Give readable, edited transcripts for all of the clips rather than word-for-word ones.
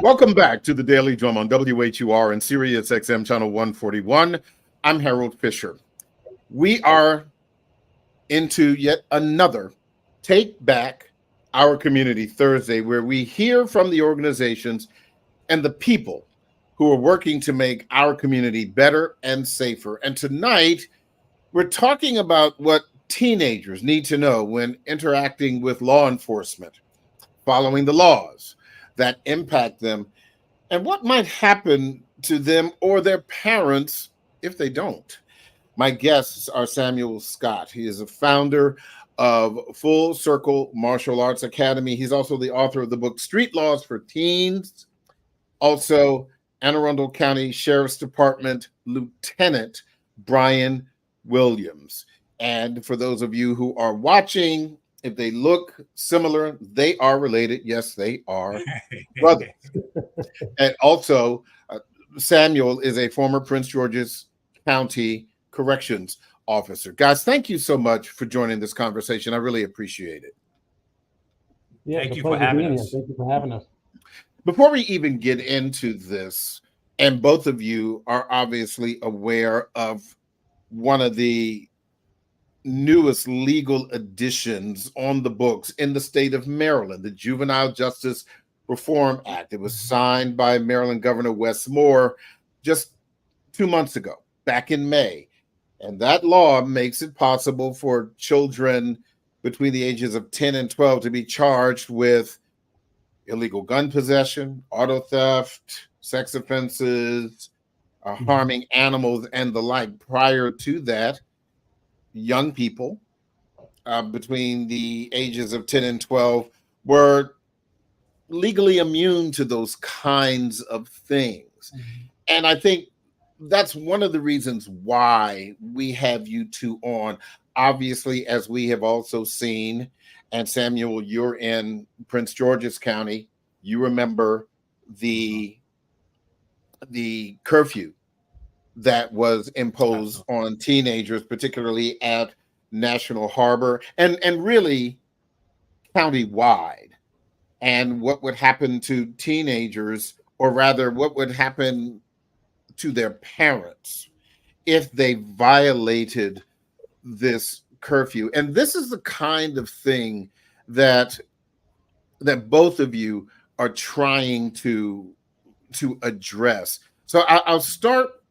Welcome back to the Daily Drum on WHUR and Sirius XM Channel 141. I'm Harold Fisher. We are into yet another Take Back Our Community Thursday, where we hear from the organizations and the people who are working to make our community better and safer. And tonight, we're talking about what teenagers need to know when interacting with law enforcement, following the laws that impact them, and what might happen to them or their parents if they don't. My guests are Samuel Scott. He is a founder of Full Circle Martial Arts Academy. He's also the author of the book Street Laws for Teens. Also, Anne Arundel County Sheriff's Department Lieutenant Brian Williams. And for those of you who are watching, if they look similar, they are related. Yes, they are brothers. And also, Samuel is a former Prince George's County Corrections Officer. Guys, thank you so much for joining this conversation. I really appreciate it. Yeah, thank you for having us. Thank you for having us. Before we even get into this, and both of you are obviously aware of one of the newest legal additions on the books in the state of Maryland, the Juvenile Justice Reform Act. It was signed by Maryland Governor Wes Moore just 2 months ago, back in May. And that law makes it possible for children between the ages of 10 and 12 to be charged with illegal gun possession, auto theft, sex offenses, harming animals, and the like. Prior to that, young people between the ages of 10 and 12 were legally immune to those kinds of things. And I think that's one of the reasons why we have you two on. Obviously, as we have also seen, and Samuel, you're in Prince George's County, you remember the curfew that was imposed on teenagers, particularly at National Harbor and really countywide, and what would happen to teenagers, or rather what would happen to their parents if they violated this curfew. And this is the kind of thing that both of you are trying to address. So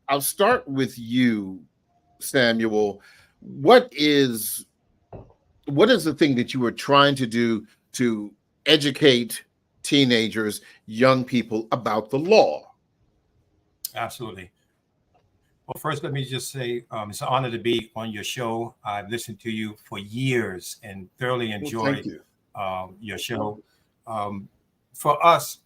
I'll start with you, Samuel. What is the thing that you were trying to do to educate teenagers, young people about the law? Absolutely. Well, first, let me just say it's an honor to be on your show. I've listened to you for years and thoroughly enjoyed your show. For us,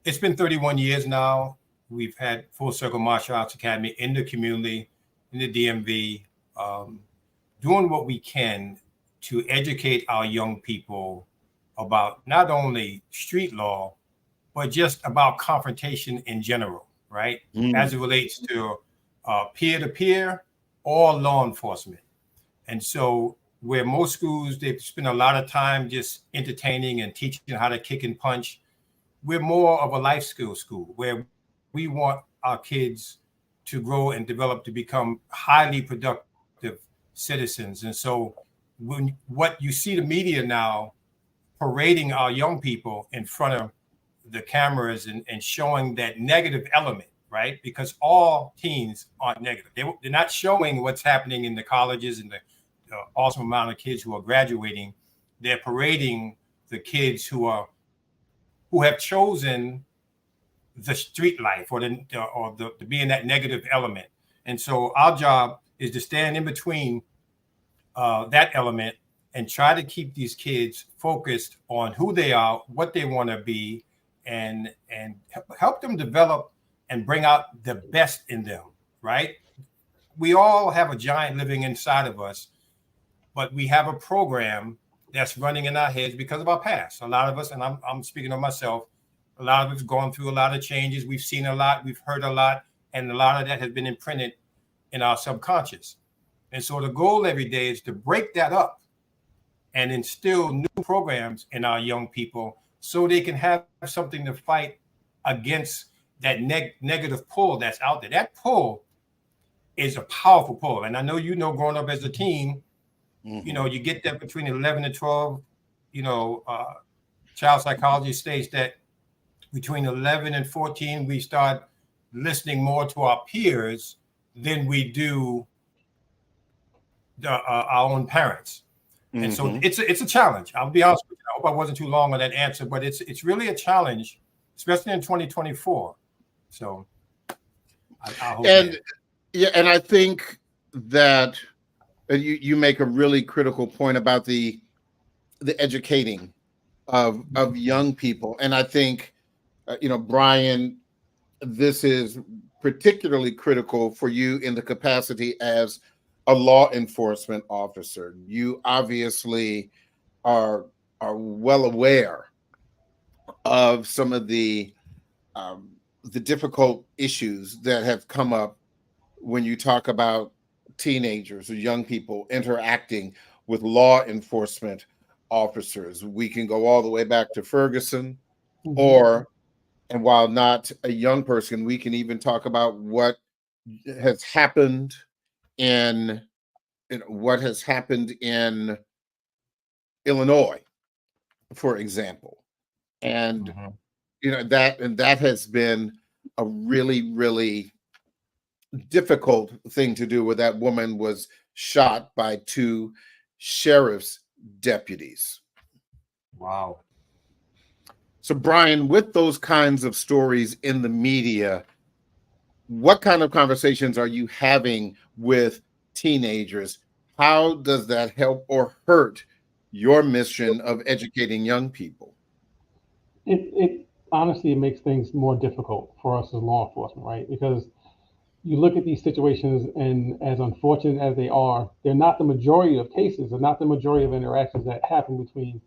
it's been 31 years now. We've had Full Circle Martial Arts Academy in the community, in the DMV, doing what we can to educate our young people about not only street law, but just about confrontation in general, right? As it relates to peer-to-peer or law enforcement. And so where most schools, they spend a lot of time just entertaining and teaching how to kick and punch, we're more of a life skills school where we want our kids to grow and develop to become highly productive citizens. And so when what you see the media now parading our young people in front of the cameras and showing that negative element, right? Because all teens aren't negative. They're not showing what's happening in the colleges and the awesome amount of kids who are graduating. They're parading the kids who have chosen the street life or the being that negative element. And so our job is to stand in between that element and try to keep these kids focused on who they are, what they want to be, and help them develop and bring out the best in them, right? We all have a giant living inside of us, but we have a program that's running in our heads because of our past. A lot of us, and I'm speaking of myself, a lot of us gone through a lot of changes. We've seen a lot, we've heard a lot, and a lot of that has been imprinted in our subconscious. And so the goal every day is to break that up and instill new programs in our young people so they can have something to fight against that negative pull that's out there. That pull is a powerful pull. And I know, growing up as a teen, you get that between 11 and 12, child psychology states that between 11 and 14, we start listening more to our peers than we do our own parents. And so it's a challenge. I'll be honest with you. I hope I wasn't too long on that answer, but it's really a challenge, especially in 2024. So I hope and I think that you make a really critical point about the educating of young people. And I think, Brian, this is particularly critical for you in the capacity as a law enforcement officer. You obviously are well aware of some of the difficult issues that have come up when you talk about teenagers or young people interacting with law enforcement officers. We can go all the way back to Ferguson, and while not a young person, we can even talk about what has happened in Illinois, for example. And that has been a really, really difficult thing to do, where that woman was shot by 2 sheriff's deputies. Wow. So, Brian, with those kinds of stories in the media, what kind of conversations are you having with teenagers? How does that help or hurt your mission of educating young people? It honestly, it makes things more difficult for us as law enforcement, right? Because you look at these situations, and as unfortunate as they are, they're not the majority of cases, they're not the majority of interactions that happen between,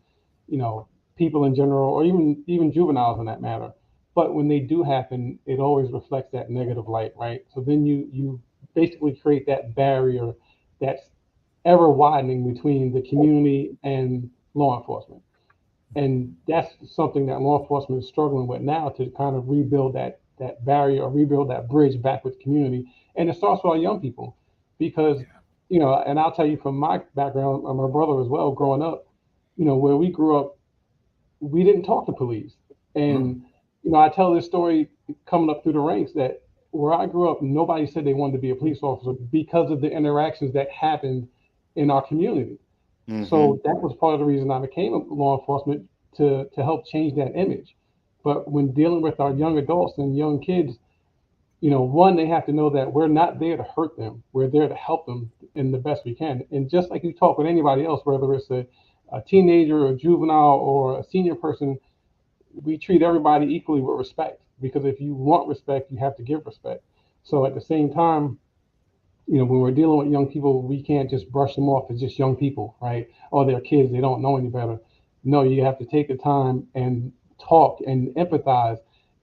people in general, or even juveniles in that matter. But when they do happen, it always reflects that negative light, right? So then you basically create that barrier that's ever widening between the community and law enforcement. And that's something that law enforcement is struggling with now, to kind of rebuild that barrier, or rebuild that bridge back with the community. And it starts with our young people, because, and I'll tell you from my background, my brother as well, growing up, where we grew up, we didn't talk to police. And, I tell this story coming up through the ranks, that where I grew up, nobody said they wanted to be a police officer because of the interactions that happened in our community. So that was part of the reason I became a law enforcement, to help change that image. But when dealing with our young adults and young kids, one, they have to know that we're not there to hurt them. We're there to help them in the best we can. And just like you talk with anybody else, whether it's a teenager, a juvenile, or a senior person, we treat everybody equally with respect, because if you want respect, you have to give respect. So at the same time, when we're dealing with young people, we can't just brush them off as just young people, right? Oh, they're kids, they don't know any better. No, you have to take the time and talk and empathize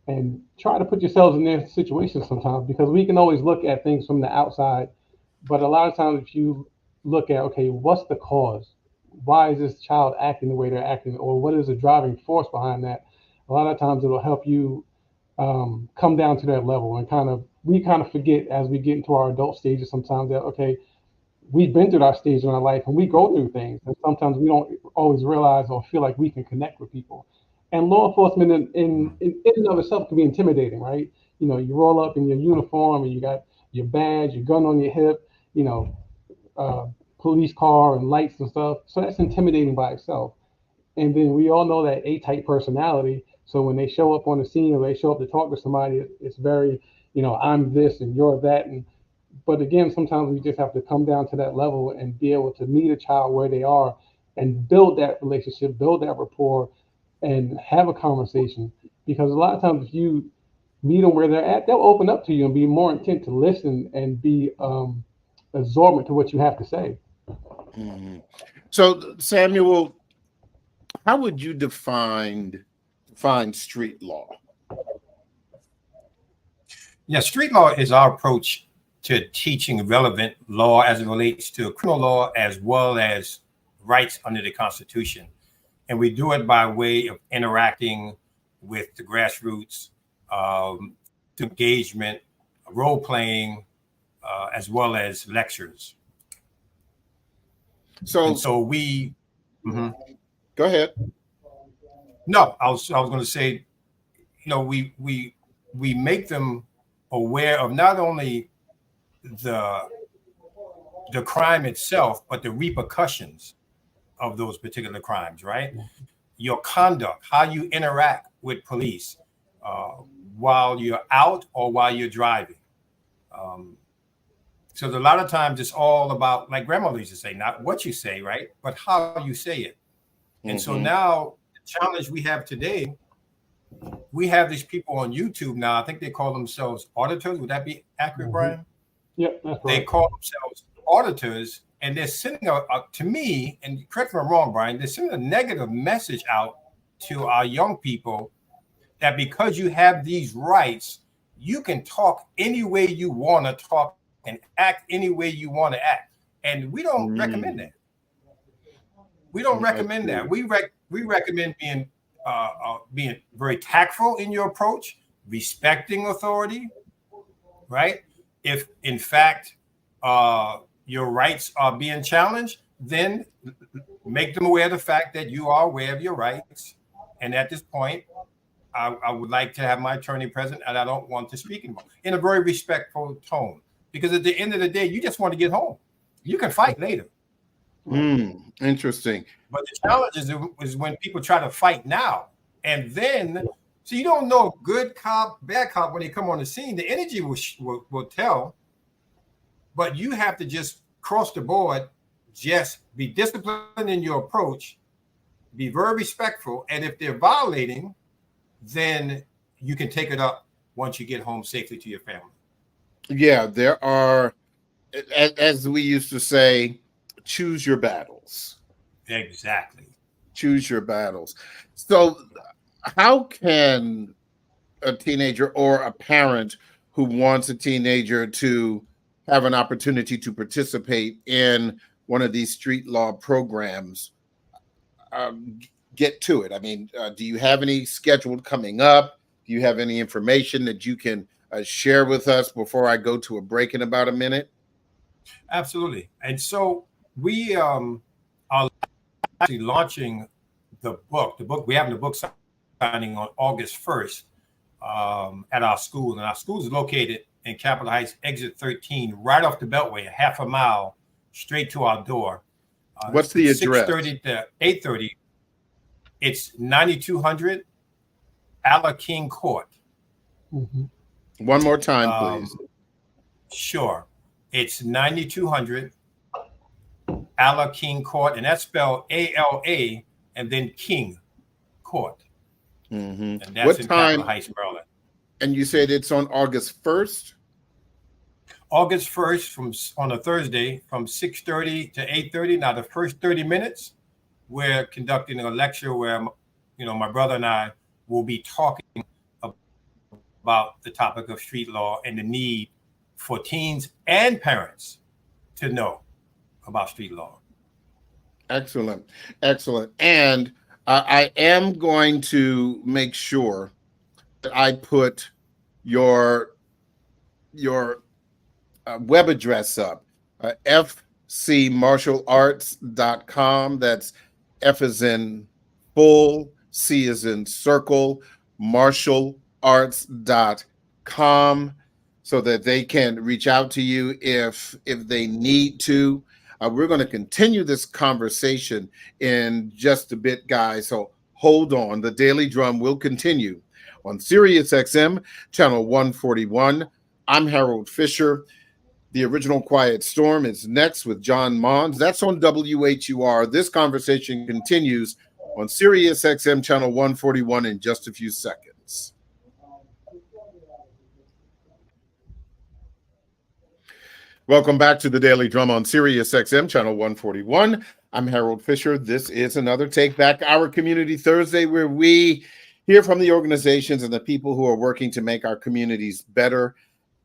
and try to put yourselves in their situation sometimes, because we can always look at things from the outside. But a lot of times, if you look at, okay, what's the cause? Why is this child acting the way they're acting? Or what is the driving force behind that? A lot of times it'll help you come down to that level, and we kind of forget as we get into our adult stages sometimes that, okay, we've been through our stage in our life and we go through things, and sometimes we don't always realize or feel like we can connect with people. And law enforcement in and of itself can be intimidating, right? You roll up in your uniform and you got your badge, your gun on your hip, police car and lights and stuff. So that's intimidating by itself. And then we all know that A-type personality. So when they show up on the scene, or they show up to talk to somebody, it's very, I'm this and you're that. But again, sometimes we just have to come down to that level and be able to meet a child where they are and build that relationship, build that rapport, and have a conversation. Because a lot of times if you meet them where they're at, they'll open up to you and be more intent to listen and be absorbent to what you have to say. So, Samuel, how would you define street law? Yeah, street law is our approach to teaching relevant law as it relates to criminal law as well as rights under the Constitution. And we do it by way of interacting with the grassroots, engagement, role playing, as well as lectures. So we. Mm-hmm. Go ahead. No, I was going to say, we make them aware of not only the crime itself, but the repercussions of those particular crimes, right? Your conduct, how you interact with police while you're out or while you're driving. So a lot of times it's all about, like grandmother used to say, not what you say, right? But how you say it. And so now the challenge we have today, we have these people on YouTube now. I think they call themselves auditors. Would that be accurate, Brian? Yep, that's right. They call themselves auditors, and they're sending to me, and correct me if I'm wrong, Brian, they're sending a negative message out to our young people that because you have these rights, you can talk any way you want to talk and act any way you want to act. And we don't recommend that. We don't recommend that. We recommend being very tactful in your approach, respecting authority, right? If in fact your rights are being challenged, then make them aware of the fact that you are aware of your rights. And at this point, I would like to have my attorney present, and I don't want to speak anymore in a very respectful tone. Because at the end of the day, you just want to get home. You can fight later. Interesting. But the challenge is when people try to fight now. And then, so you don't know good cop, bad cop when they come on the scene. The energy will tell. But you have to just cross the board, just be disciplined in your approach, be very respectful. And if they're violating, then you can take it up once you get home safely to your family. Yeah, there are, as we used to say, choose your battles. Exactly. Choose your battles. So how can a teenager or a parent who wants a teenager to have an opportunity to participate in one of these street law programs get to it? I mean, do you have any scheduled coming up? Do you have any information that you can share with us before I go to a break in about a minute? Absolutely. And so we are actually launching the book. We're having the book signing on August 1st at our school. And our school is located in Capitol Heights, exit 13, right off the Beltway, a half a mile straight to our door. What's the address? 6:30 to 8:30. It's 9200 Alla King Court. One more time, please. Sure. It's 9200 Alla King Court, and that's spelled ALA and then King Court. And that's what in time? Capitol Heights, Maryland. And you said it's on August 1st? August 1st on a Thursday from 6:30 to 8:30. Now, the first 30 minutes, we're conducting a lecture where, my brother and I will be talking about the topic of street law and the need for teens and parents to know about street law. Excellent. Excellent. And I am going to make sure that I put your web address up, fcmartialarts.com. That's F as in full, C as in circle, martialarts.com, so that they can reach out to you if they need to. We're going to continue this conversation in just a bit, guys. So hold on. The Daily Drum will continue on Sirius XM, channel 141. I'm Harold Fisher. The Original Quiet Storm is next with John Mons. That's on WHUR. This conversation continues on Sirius XM, channel 141 in just a few seconds. Welcome back to the Daily Drum on Sirius XM, channel 141. I'm Harold Fisher. This is another Take Back Our Community Thursday, where we hear from the organizations and the people who are working to make our communities better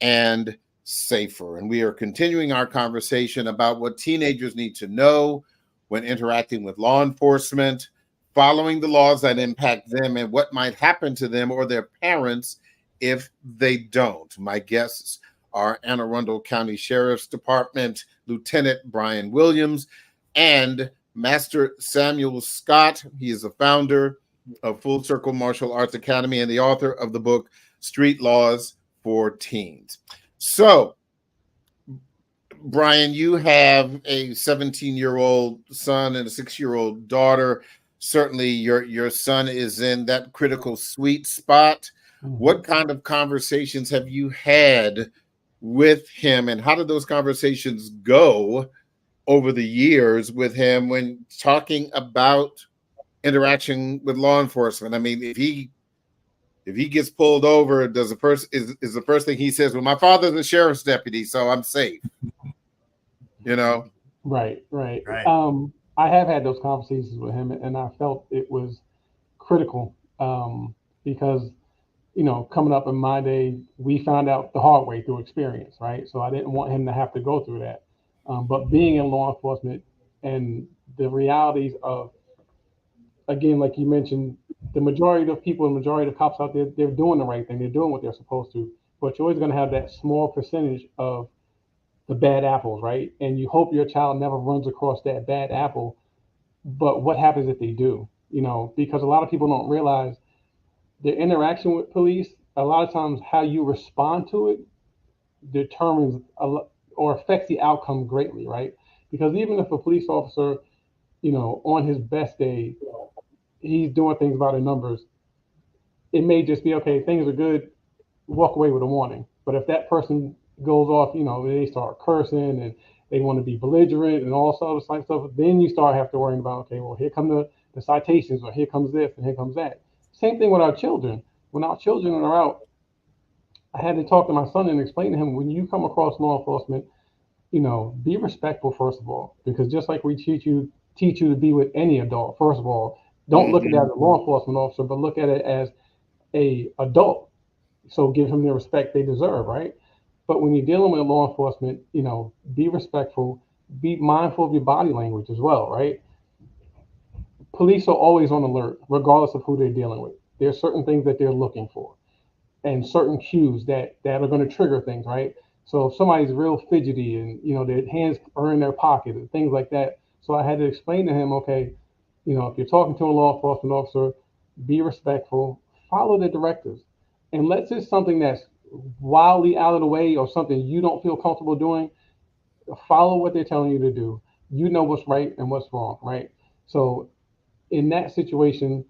and safer. And we are continuing our conversation about what teenagers need to know when interacting with law enforcement, following the laws that impact them, and what might happen to them or their parents if they don't. My guests are Anne Arundel County Sheriff's Department Lieutenant Brian Williams and Master Samuel Scott. He is the founder of Full Circle Martial Arts Academy and the author of the book Street Laws for Teens. So, Brian, you have a 17-year-old son and a 6-year-old daughter. Certainly your son is in that critical sweet spot. What kind of conversations have you had with him, and how did those conversations go over the years with him when talking about interaction with law enforcement? I mean, if he gets pulled over, does the person is the first thing he says, well, my father's a sheriff's deputy, so I'm safe. You know? Right. I have had those conversations with him, and I felt it was critical because, coming up in my day, we found out the hard way through experience, right? So I didn't want him to have to go through that. But being in law enforcement and the realities of, again, like you mentioned, the majority of people, the majority of cops out there, they're doing the right thing. They're doing what they're supposed to. But you're always going to have that small percentage of the bad apples, right? And you hope your child never runs across that bad apple. But what happens if they do? Because a lot of people don't realize the interaction with police, a lot of times how you respond to it determines or affects the outcome greatly, right? Because even if a police officer, on his best day, he's doing things by the numbers, it may just be, okay, things are good, walk away with a warning. But if that person goes off, they start cursing and they want to be belligerent and all sorts of stuff, then you start have to worry about, okay, well, here come the citations, or here comes this and here comes that. Same thing with our children. When our children are out, I had to talk to my son and explain to him, when you come across law enforcement, be respectful, first of all, because just like we teach you to be with any adult, first of all, don't look at it as a law enforcement officer, but look at it as a adult. So give him the respect they deserve, right? But when you're dealing with law enforcement, be respectful, be mindful of your body language as well, right? Police are always on alert, regardless of who they're dealing with. There are certain things that they're looking for and certain cues that are going to trigger things, right? So if somebody's real fidgety and, their hands are in their pocket and things like that. So I had to explain to him, okay, if you're talking to a law enforcement officer, be respectful, follow the directives. Unless it's something that's wildly out of the way or something you don't feel comfortable doing, follow what they're telling you to do. You know what's right and what's wrong, right? So in that situation,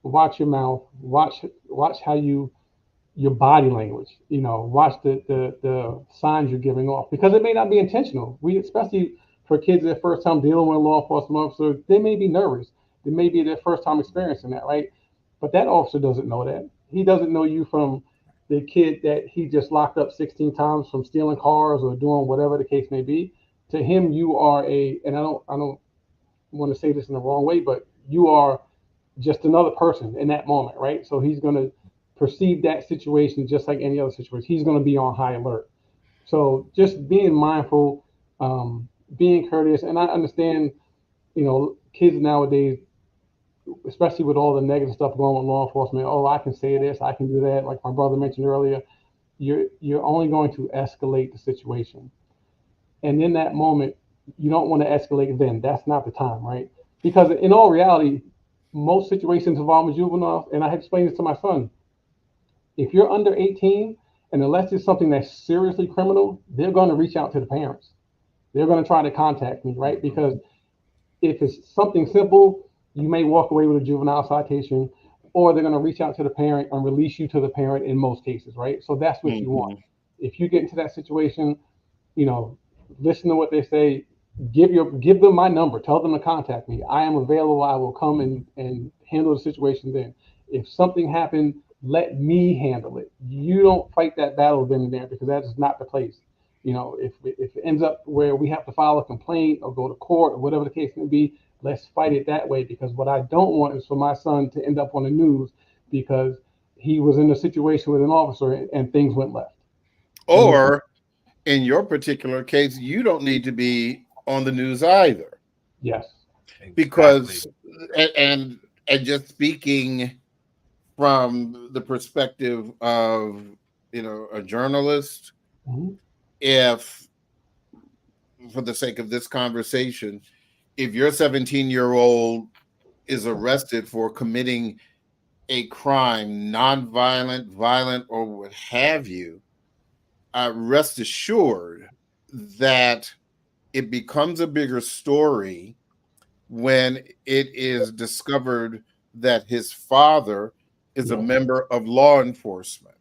watch your mouth, watch how your body language, watch the signs you're giving off, because it may not be intentional. Especially for kids their first time dealing with a law enforcement officer, they may be nervous. It may be their first time experiencing that, right? But that officer doesn't know that. He doesn't know you from the kid that he just locked up 16 times from stealing cars or doing whatever the case may be. To him, you are and I don't want to say this in the wrong way, but you are just another person in that moment, right? So he's going to perceive that situation just like any other situation. He's going to be on high alert. So just being mindful, being courteous, and I understand, kids nowadays, especially with all the negative stuff going on with law enforcement. Oh, I can say this, I can do that. Like my brother mentioned earlier, you're only going to escalate the situation. And in that moment, you don't want to escalate then. That's not the time, right? Because in all reality, most situations involving juveniles, and I explained this to my son, if you're under 18, and unless it's something that's seriously criminal, they're going to reach out to the parents. They're going to try to contact me, right? Because if it's something simple, you may walk away with a juvenile citation, or they're going to reach out to the parent and release you to the parent in most cases, right? So that's what you want. If you get into that situation, listen to what they say, give them my number, tell them to contact me. I am available. I will come and handle the situation then. If something happened, let me handle it. You don't fight that battle then and there, because that is not the place. If it ends up where we have to file a complaint or go to court or whatever the case may be, let's fight it that way, because what I don't want is for my son to end up on the news because he was in a situation with an officer and things went left. Or in your particular case, you don't need to be on the news either. Yes. Because, and just speaking from the perspective of, a journalist, if, for the sake of this conversation, if your 17-year-old is arrested for committing a crime, nonviolent, violent, or what have you, rest assured that it becomes a bigger story when it is discovered that his father is a member of law enforcement.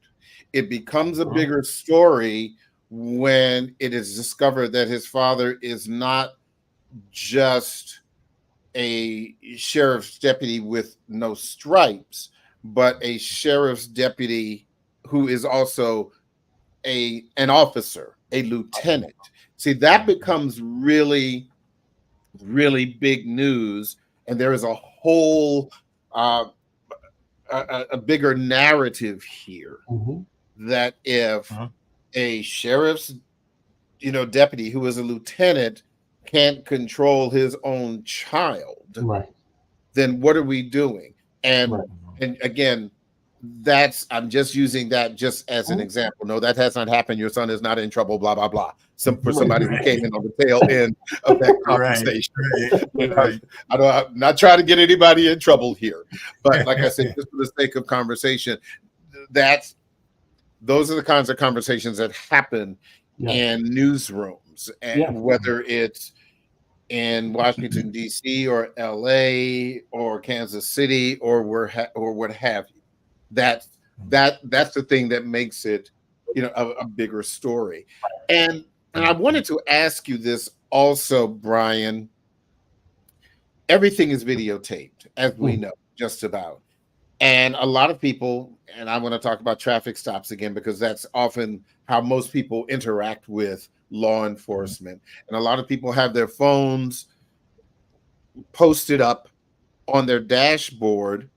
It becomes a bigger story when it is discovered that his father is not just a sheriff's deputy with no stripes, but a sheriff's deputy who is also an officer, a lieutenant. See, that becomes really, really big news, and there is a whole a bigger narrative here that if a sheriff's deputy who is a lieutenant can't control his own child, then what are we doing? And and again, I'm just using that just as an example. No, that has not happened. Your son is not in trouble, blah, blah, blah. For somebody who came in on the tail end of that conversation. I'm not trying to get anybody in trouble here. But like I said, just for the sake of conversation, those are the kinds of conversations that happen in newsrooms, and whether it's in Washington, D.C. or L.A. or Kansas City or what have you. That's the thing that makes it, a bigger story. And I wanted to ask you this also, Brian. Everything is videotaped, as we know, just about. And a lot of people, and I want to talk about traffic stops again, because that's often how most people interact with law enforcement. And a lot of people have their phones posted up on their dashboard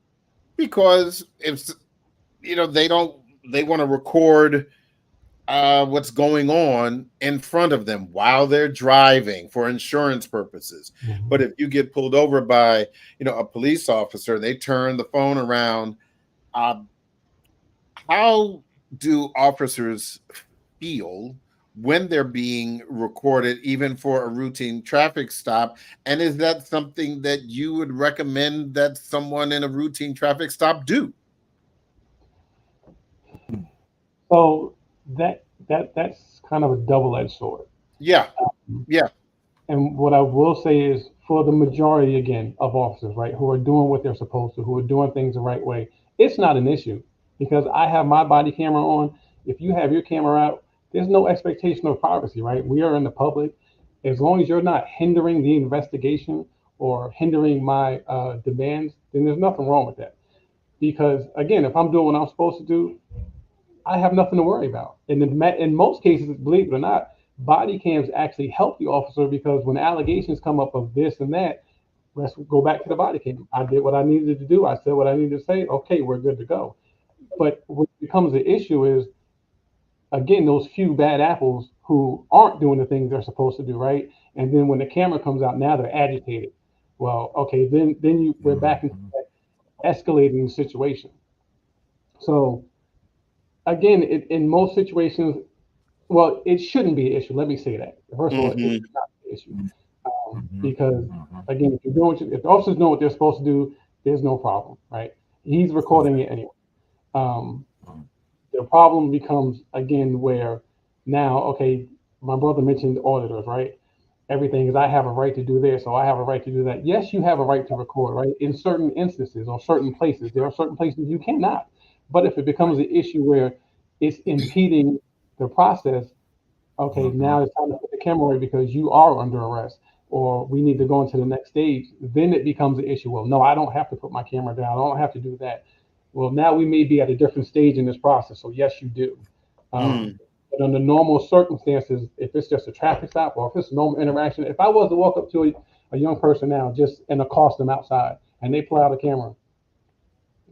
because if they want to record what's going on in front of them while they're driving for insurance purposes. But if you get pulled over by a police officer, they turn the phone around. How do officers feel when they're being recorded, even for a routine traffic stop? And is that something that you would recommend that someone in a routine traffic stop do? So that's kind of a double-edged sword. Yeah. And what I will say is, for the majority, again, of officers, right, who are doing what they're supposed to, who are doing things the right way, it's not an issue, because I have my body camera on. If you have your camera out, there's no expectation of privacy, right? We are in the public. As long as you're not hindering the investigation or hindering my demands, then there's nothing wrong with that. Because again, if I'm doing what I'm supposed to do, I have nothing to worry about. And in most cases, believe it or not, body cams actually help the officer, because when allegations come up of this and that, let's go back to the body cam. I did what I needed to do. I said what I needed to say. Okay, we're good to go. But what becomes the issue is, again, those few bad apples who aren't doing the things they're supposed to do, right? And then when the camera comes out, now they're agitated. Well, okay, then we're back into that escalating situation. So again, in most situations, well, it shouldn't be an issue. Let me say that. First of all, it's not an issue. Because again, if the officers know what they're supposed to do, there's no problem, right? He's recording it anyway. The problem becomes, again, where now, okay, my brother mentioned auditors, right? Everything is, I have a right to do this, so I have a right to do that. Yes, you have a right to record, right? In certain instances or certain places, there are certain places you cannot. But if it becomes an issue where it's impeding the process, okay, now it's time to put the camera away because you are under arrest, or we need to go into the next stage, then it becomes an issue. Well, no, I don't have to put my camera down. I don't have to do that. Well, now we may be at a different stage in this process, so yes, you do. But under normal circumstances, if it's just a traffic stop or if it's normal interaction, if I was to walk up to a young person now just and accost them outside and they pull out a camera,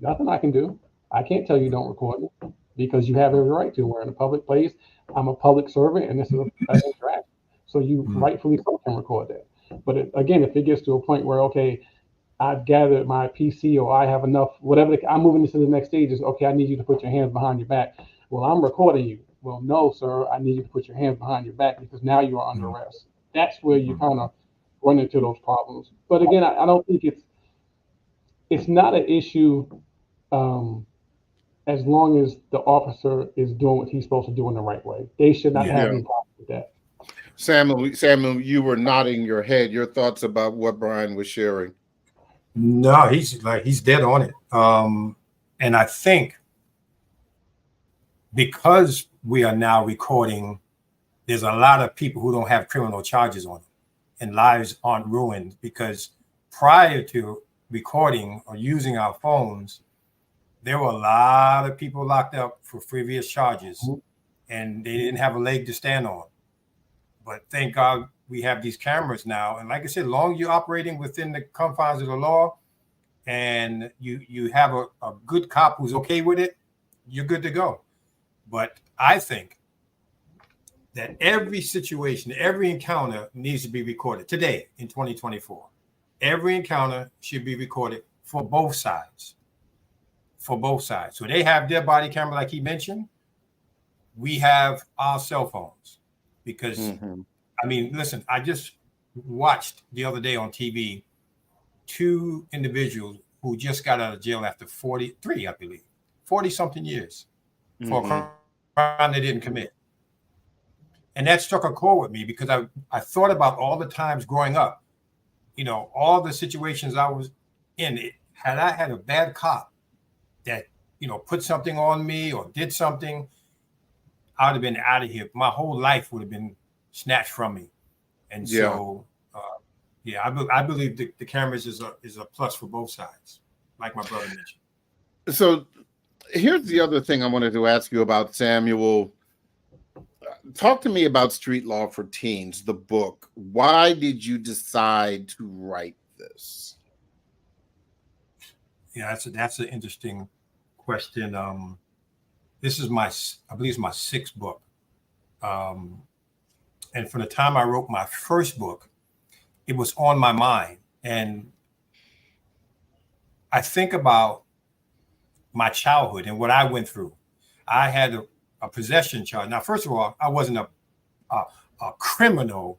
nothing I can do. I can't tell you don't record me because you have every right to. We're in a public place. I'm a public servant, and this is an interaction. So you rightfully so can record that. But again, if it gets to a point where, okay, I've gathered my PC, or I have enough, whatever, I'm moving into the next stage is, okay, I need you to put your hands behind your back. Well, I'm recording you. Well, no, sir, I need you to put your hands behind your back because now you are under arrest. That's where you kind of run into those problems. But again, I don't think it's not an issue as long as the officer is doing what he's supposed to do in the right way. They should not have any problem with that. Samuel, you were nodding your head. Your thoughts about what Brian was sharing? No, he's dead on it. And I think because we are now recording, there's a lot of people who don't have criminal charges on them, and lives aren't ruined, because prior to recording or using our phones, there were a lot of people locked up for previous charges, and they didn't have a leg to stand on. But thank God we have these cameras now. And like I said, long as you're operating within the confines of the law and you have a good cop who's okay with it, you're good to go. But I think that every situation, every encounter needs to be recorded today in 2024. Every encounter should be recorded for both sides. For both sides. So they have their body camera, like he mentioned. We have our cell phones. Because, I mean, listen, I just watched the other day on TV 2 individuals who just got out of jail after 43, I believe, 40-something years for a crime they didn't commit. And that struck a chord with me because I thought about all the times growing up, you know, all the situations I was in. Had I had a bad cop that, you know, put something on me or did something, I would have been out of here. My whole life would have been snatched from me. And so, I believe the cameras is a plus for both sides, like my brother mentioned. So here's the other thing I wanted to ask you about, Samuel. Talk to me about Street Law for Teens, the book. Why did you decide to write this? Yeah, that's an interesting question. This is I believe it's my 6th book. And from the time I wrote my first book, it was on my mind. And I think about my childhood and what I went through. I had a possession charge. Now, first of all, I wasn't a criminal.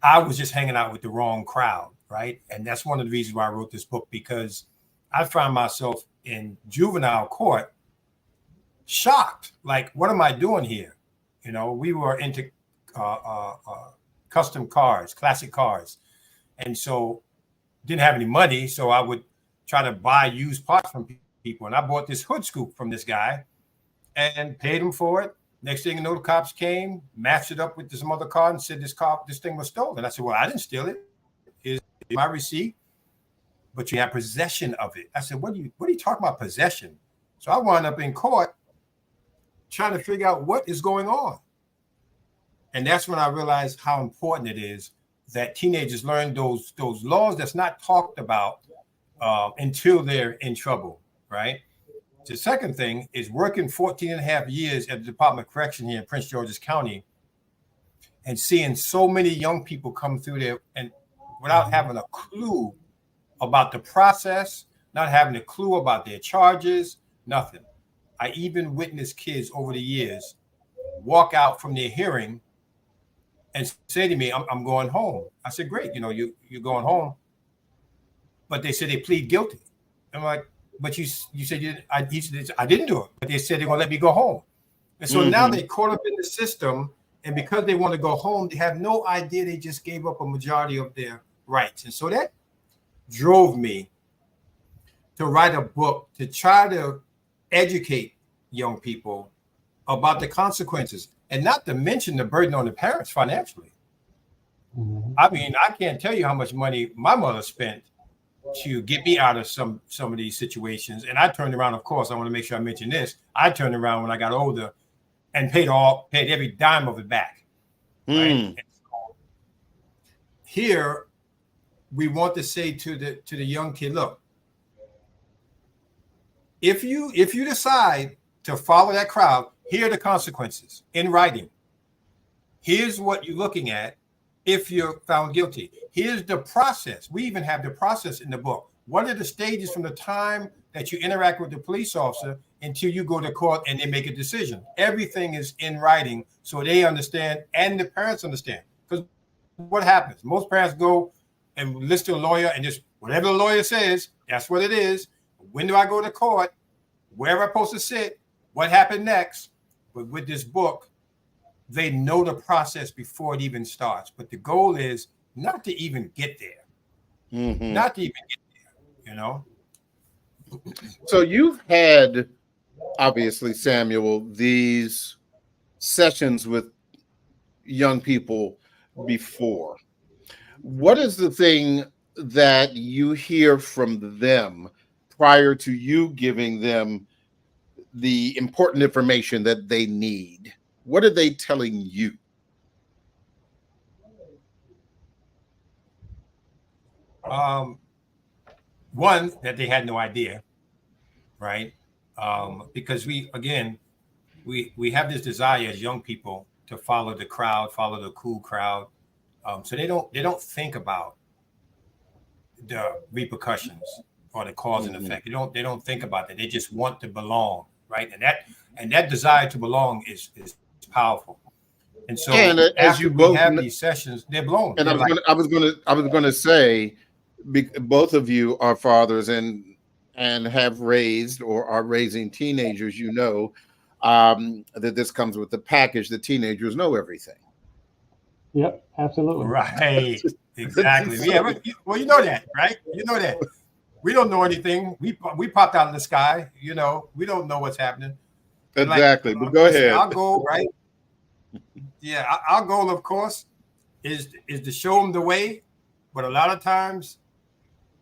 I was just hanging out with the wrong crowd, right? And that's one of the reasons why I wrote this book, because I found myself in juvenile court shocked. Like, what am I doing here? You know, we were into custom cars, classic cars. And so didn't have any money. So I would try to buy used parts from people. And I bought this hood scoop from this guy and paid him for it. Next thing you know, the cops came, matched it up with some other car and said this thing was stolen. I said, well, I didn't steal it. Here's my receipt, but you have possession of it. I said, what are you talking about, possession? So I wound up in court trying to figure out what is going on. And that's when I realized how important it is that teenagers learn those laws that's not talked about until they're in trouble, right? The second thing is working 14 and a half years at the Department of Correction here in Prince George's County and seeing so many young people come through there and without having a clue about the process, not having a clue about their charges, nothing. I even witnessed kids over the years walk out from their hearing and say to me, I'm going home. I said, great, you know, you're going home. But they said they plead guilty. I'm like, but you said I didn't do it, but they said they're gonna let me go home. And so now they're caught up in the system, and because they want to go home, they have no idea they just gave up a majority of their rights. And so that drove me to write a book to try to educate young people about the consequences, and not to mention the burden on the parents financially. I mean, I can't tell you how much money my mother spent to get me out of some of these situations. And I turned around, of course, I want to make sure I mention this. I turned around when I got older and paid every dime of it back. Right? So here, we want to say to the young kid, look, if you decide to follow that crowd, here are the consequences in writing. Here's what you're looking at if you're found guilty. Here's the process. We even have the process in the book. what are the stages from the time that you interact with the police officer until you go to court and they make a decision. Everything is in writing so they understand and the parents understand. Because what happens? Most parents go and listen to a lawyer and just whatever the lawyer says, that's what it is. When do I go to court? Where am I supposed to sit? What happened next? But with this book, they know the process before it even starts. But the goal is not to even get there. Mm-hmm. Not to even get there, you know? So you've had, obviously, Samuel, these sessions with young people before. What is the thing that you hear from them prior to you giving them the important information that they need? What are they telling you? One, that they had no idea, right? Because we have this desire as young people to follow the crowd, follow the cool crowd. So they don't think about the repercussions or the cause and effect. They don't think about that. They just want to belong, right? And that desire to belong is powerful. And so as you both have these sessions, they're blown. And I was going to say, both of you are fathers and have raised or are raising teenagers. You know that this comes with the package. The teenagers know everything. Yep, absolutely. Right. Exactly. Yeah. Well, you know that, right? You know that. We don't know anything. We popped out of the sky. You know, we don't know what's happening. Exactly. But go ahead. Our goal, right? Yeah, our goal, of course, is to show them the way. But a lot of times,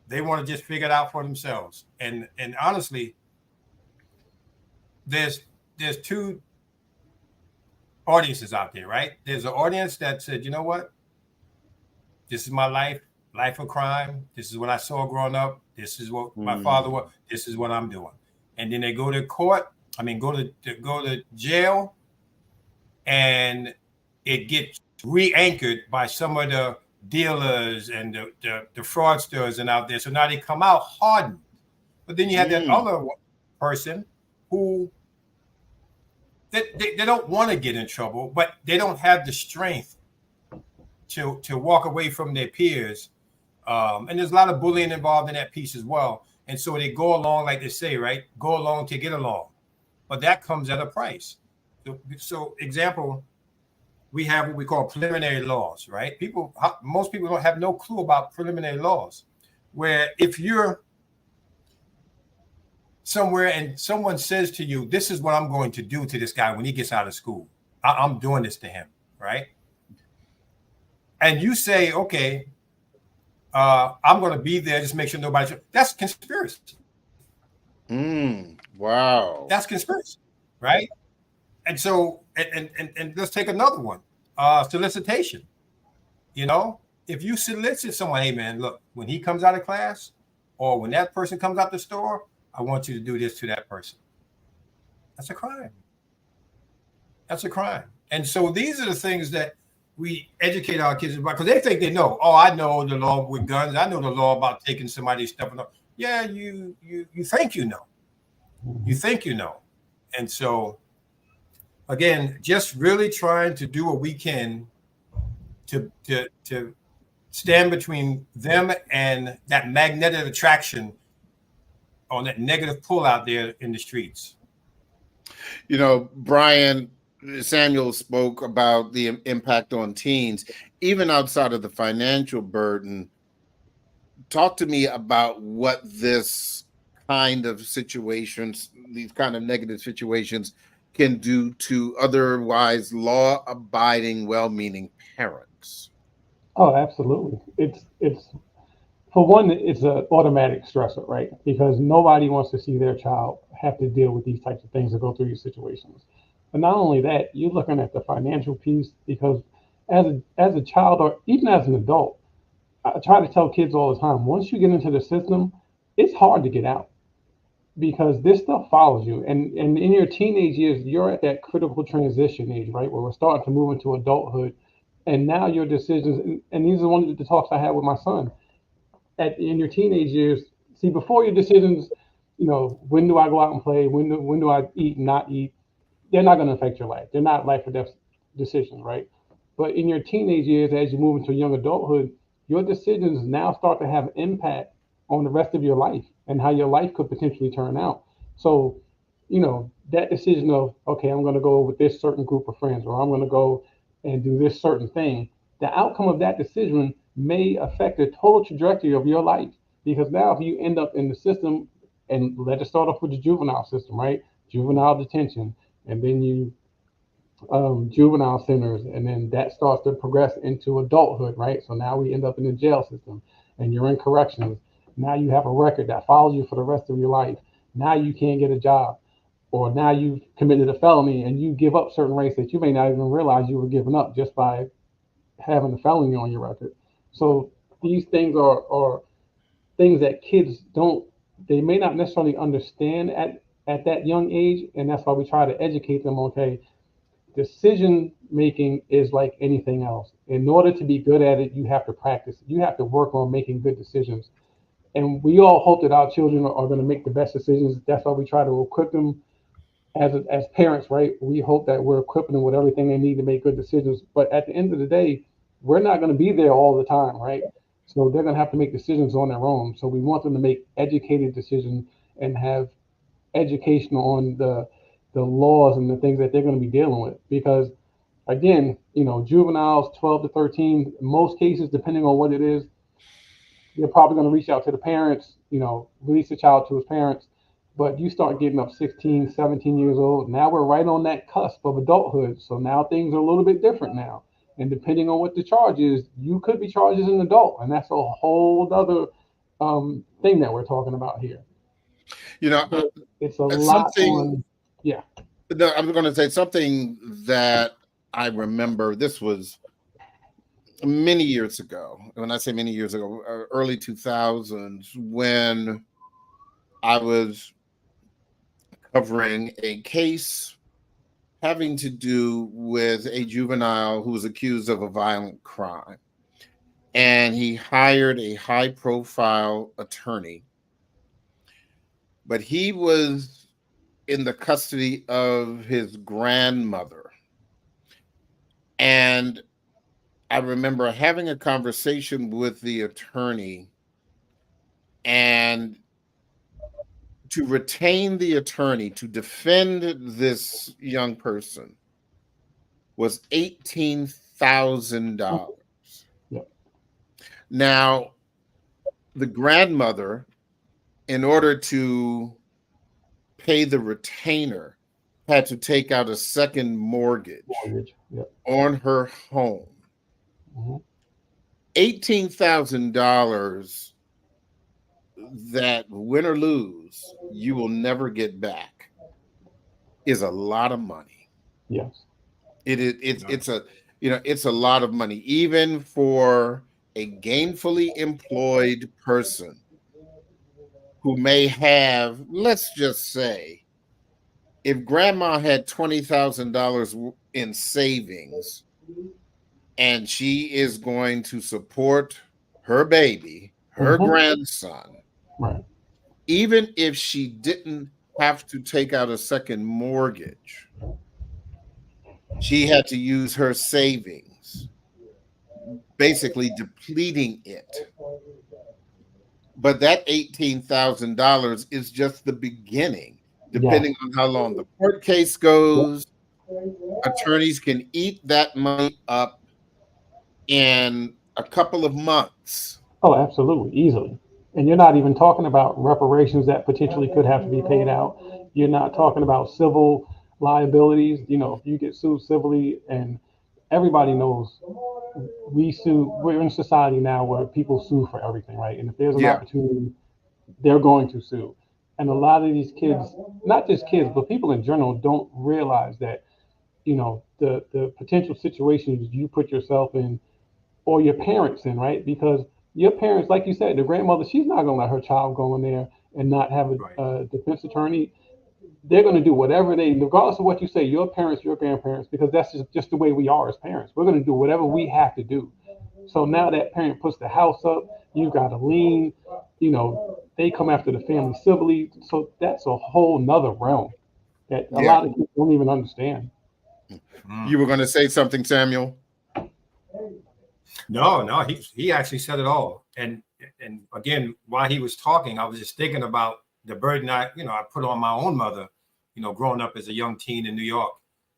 they want to just figure it out for themselves. And honestly, there's two audiences out there, right? There's an audience that said, you know what? This is my life of crime. This is what I saw growing up. This is what my father was. This is what I'm doing. And then they go to court. Go to jail, and it gets re-anchored by some of the dealers and the fraudsters and out there. So now they come out hardened. But then you have that other person who they don't want to get in trouble, but they don't have the strength to walk away from their peers. And there's a lot of bullying involved in that piece as well. And so they go along, like they say, right? Go along to get along. But that comes at a price. So example, we have what we call preliminary laws, right? Most people don't have no clue about preliminary laws, where if you're somewhere and someone says to you, this is what I'm going to do to this guy when he gets out of school. I'm doing this to him, right? And you say, okay, I'm going to be there, just make sure nobody. That's conspiracy. Wow. That's conspiracy, right? And so, and let's take another one, solicitation. You know, if you solicit someone, hey man, look, when he comes out of class or when that person comes out the store, I want you to do this to that person. That's a crime. That's a crime. And so these are the things that we educate our kids about, because they think they know. Oh, I know the law with guns. I know the law about taking somebody's stuff. Yeah, you think you know. You think you know. And so, again, just really trying to do what we can to stand between them and that magnetic attraction on that negative pull out there in the streets. You know, Brian, Samuel spoke about the impact on teens, even outside of the financial burden. Talk to me about what this kind of situations, these kind of negative situations, can do to otherwise law-abiding, well-meaning parents. Oh, absolutely. It's for one, it's an automatic stressor, right? Because nobody wants to see their child have to deal with these types of things or go through these situations. But not only that, you're looking at the financial piece, because as a child or even as an adult, I try to tell kids all the time, once you get into the system, it's hard to get out because this stuff follows you. And in your teenage years, you're at that critical transition age, right? Where we're starting to move into adulthood. And now your decisions, and these are one of the talks I had with my son. In your teenage years, See, before your decisions, when do I go out and play? When do I eat and not eat? They're not going to affect your life. They're not life or death decisions, right? But in your teenage years, as you move into young adulthood, your decisions now start to have impact on the rest of your life and how your life could potentially turn out. So, that decision of, okay, I'm going to go with this certain group of friends, or I'm going to go and do this certain thing, the outcome of that decision may affect the total trajectory of your life. Because now, if you end up in the system, and let's just start off with the juvenile system, right? Juvenile detention, and then you juvenile centers, and then that starts to progress into adulthood, right? So now we end up in the jail system, and you're in corrections. Now you have a record that follows you for the rest of your life. Now you can't get a job, or now you've committed a felony and you give up certain rights that you may not even realize you were giving up just by having a felony on your record. So these things are things that kids don't, they may not necessarily understand at that young age, and that's why we try to educate them. Okay, decision making is like anything else. In order to be good at it, you have to practice. You have to work on making good decisions. And we all hope that our children are going to make the best decisions. That's why we try to equip them as parents, right? We hope that we're equipping them with everything they need to make good decisions. But at the end of the day, we're not going to be there all the time, right? So they're going to have to make decisions on their own. So we want them to make educated decisions and have education on the laws and the things that they're going to be dealing with. Because again, juveniles 12 to 13, in most cases, depending on what it is, they're probably going to reach out to the parents, release the child to his parents. But you start getting up 16, 17 years old. Now we're right on that cusp of adulthood. So now things are a little bit different now. And depending on what the charge is, you could be charged as an adult. And that's a whole other thing that we're talking about here. So it's a lot on, yeah. No, I'm going to say something that I remember. This was many years ago. When I say many years ago, early 2000s, when I was covering a case having to do with a juvenile who was accused of a violent crime. And he hired a high-profile attorney. But he was in the custody of his grandmother. And I remember having a conversation with the attorney, and to retain the attorney to defend this young person was $18,000. Yep. Now, the grandmother, in order to pay the retainer, had to take out a second mortgage. Yep. On her home. Mm-hmm. $18,000 that, win or lose, you will never get back is a lot of money. Yes. It's a lot of money, even for a gainfully employed person who may have, let's just say, if grandma had $20,000 in savings and she is going to support her baby, her grandson, right, even if she didn't have to take out a second mortgage, she had to use her savings, basically depleting it. But that $18,000 is just the beginning. Depending on how long the court case goes, attorneys can eat that money up in a couple of months. Oh, absolutely, easily. And you're not even talking about reparations that potentially could have to be paid out. You're not talking about civil liabilities. If you get sued civilly, and everybody knows we're in a society now where people sue for everything, right? And if there's an opportunity, they're going to sue. And a lot of these kids, not just kids, but people in general, don't realize that, the potential situations you put yourself in, or your parents in, right? Because your parents, like you said, the grandmother, she's not going to let her child go in there and not have a defense attorney. They're going to do whatever regardless of what you say, your parents, your grandparents, because that's just the way we are as parents. We're going to do whatever we have to do. So now that parent puts the house up, you've got a lien, they come after the family civilly. So that's a whole nother realm that a Yeah. lot of people don't even understand. You were going to say something, Samuel? No, he actually said it all. And again, while he was talking, I was just thinking about the burden I put on my own mother, growing up as a young teen in New York.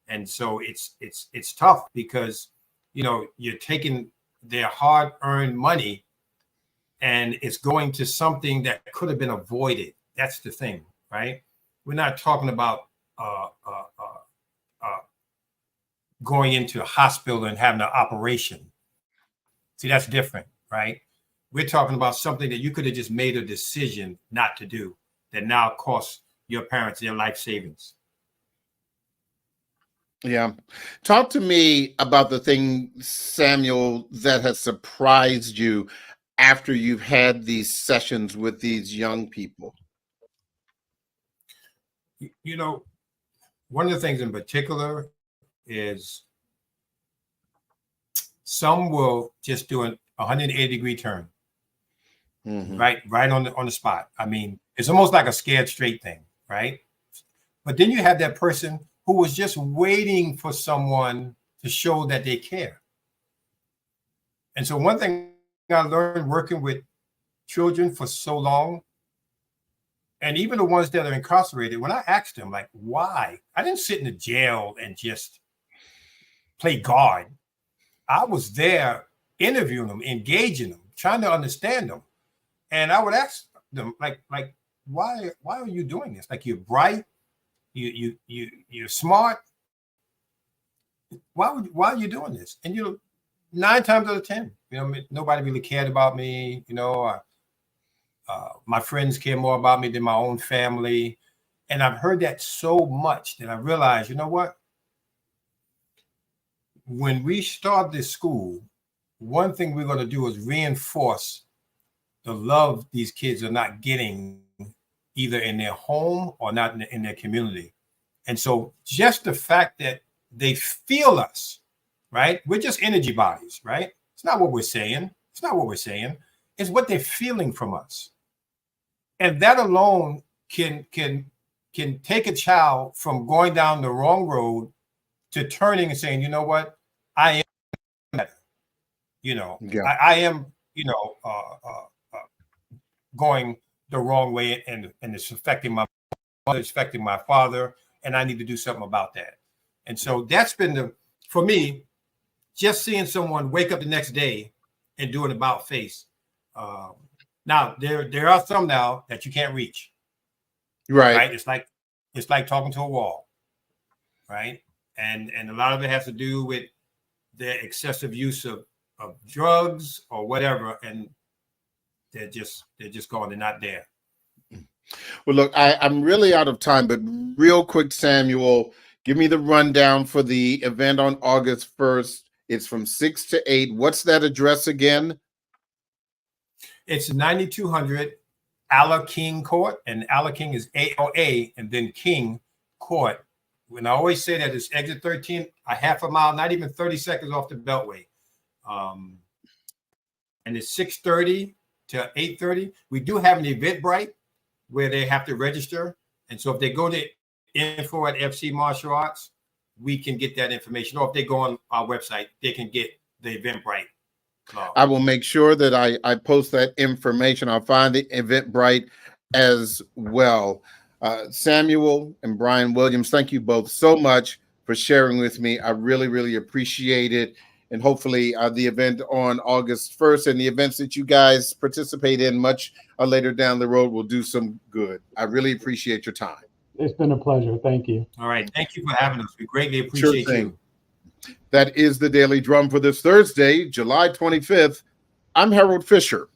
And so it's tough because, you're taking their hard-earned money and it's going to something that could have been avoided. That's the thing, right? We're not talking about going into a hospital and having an operation. See, that's different, right? We're talking about something that you could have just made a decision not to do that now costs your parents their life savings. Yeah. Talk to me about the thing, Samuel, that has surprised you after you've had these sessions with these young people. One of the things in particular is some will just do an 180-degree turn, right on the spot. I mean, it's almost like a scared straight thing, right? But then you have that person who was just waiting for someone to show that they care. And so one thing I learned working with children for so long, and even the ones that are incarcerated, when I asked them, like, why? I didn't sit in the jail and just play guard. I was there interviewing them, engaging them, trying to understand them. And I would ask them, like, why are you doing this? Like, you're bright, you're smart. Why are you doing this? And 9 times out of 10, nobody really cared about me. My friends care more about me than my own family. And I've heard that so much that I realized, you know what? When we start this school, one thing we're going to do is reinforce the love these kids are not getting either in their home or not in their community. And so just the fact that they feel us, right? We're just energy bodies, right? It's not what we're saying. It's what they're feeling from us. And that alone can take a child from going down the wrong road to turning and saying, you know what? I am better. I am, going the wrong way, and it's affecting my mother, it's affecting my father, and I need to do something about that. And so that's been for me, just seeing someone wake up the next day and do an about face. Now there are some now that you can't reach. Right. It's like talking to a wall. Right. And a lot of it has to do with the excessive use of drugs or whatever, and they're just gone. They're not there. Well, look, I'm really out of time, but real quick, Samuel, give me the rundown for the event on August 1st. It's from 6 to 8. What's that address again? It's 9200 Ala King Court, and Ala King is ALA, and then King Court. When I always say that, it's exit 13, a half a mile, not even 30 seconds off the Beltway. And it's 6:30 to 8:30. We do have an Eventbrite where they have to register. And so if they go to info at FC Martial Arts, we can get that information. Or if they go on our website, they can get the Eventbrite. I will make sure that I post that information. I'll find the Eventbrite as well. Samuel and Brian Williams, thank you both so much for sharing with me. I really, really appreciate it. And hopefully the event on August 1st and the events that you guys participate in much later down the road will do some good. I really appreciate your time. It's been a pleasure. Thank you. All right. Thank you for having us. We greatly appreciate you. That is the Daily Drum for this Thursday, July 25th. I'm Harold Fisher.